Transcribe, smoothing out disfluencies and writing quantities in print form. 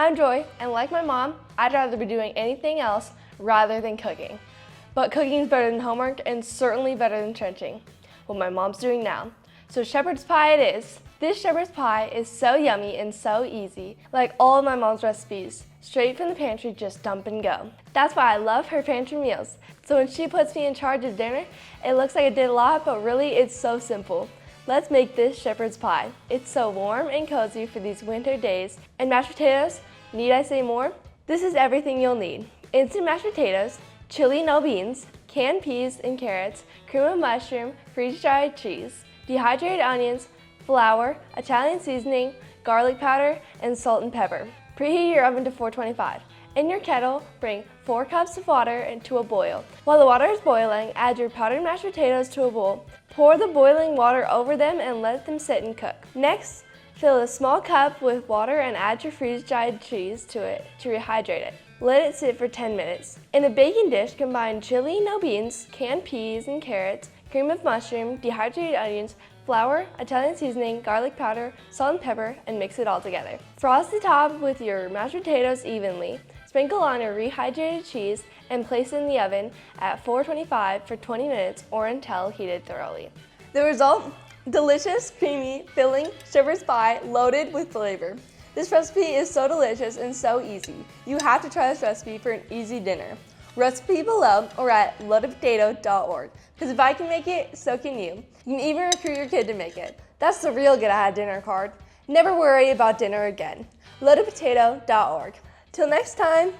I'm Joy, and like my mom, I'd rather be doing anything else rather than cooking. But cooking is better than homework and certainly better than trenching, what my mom's doing now. So shepherd's pie it is. This shepherd's pie is so yummy and so easy, like all of my mom's recipes. Straight from the pantry, just dump and go. That's why I love her pantry meals. So when she puts me in charge of dinner, it looks like I did a lot, but really it's so simple. Let's make this shepherd's pie. It's so warm and cozy for these winter days. And mashed potatoes, need I say more? This is everything you'll need. Instant mashed potatoes, chili no beans, canned peas and carrots, cream of mushroom, freeze-dried cheese, dehydrated onions, flour, Italian seasoning, garlic powder, and salt and pepper. Preheat your oven to 425. In your kettle, bring 4 cups of water into a boil. While the water is boiling, add your powdered mashed potatoes to a bowl. Pour the boiling water over them and let them sit and cook. Next, fill a small cup with water and add your freeze-dried cheese to it to rehydrate it. Let it sit for 10 minutes. In a baking dish, combine chili no beans, canned peas and carrots, cream of mushroom, dehydrated onions, flour, Italian seasoning, garlic powder, salt and pepper, and mix it all together. Frost the top with your mashed potatoes evenly. Sprinkle on your rehydrated cheese and place it in the oven at 425 for 20 minutes or until heated thoroughly. The result? Delicious, creamy, filling shepherd's pie loaded with flavor. This recipe is so delicious and so easy. You have to try this recipe for an easy dinner. Recipe below or at loadedpotato.org. Because if I can make it, so can you. You can even recruit your kid to make it. That's the real get out of dinner card. Never worry about dinner again. loadedpotato.org. Till next time.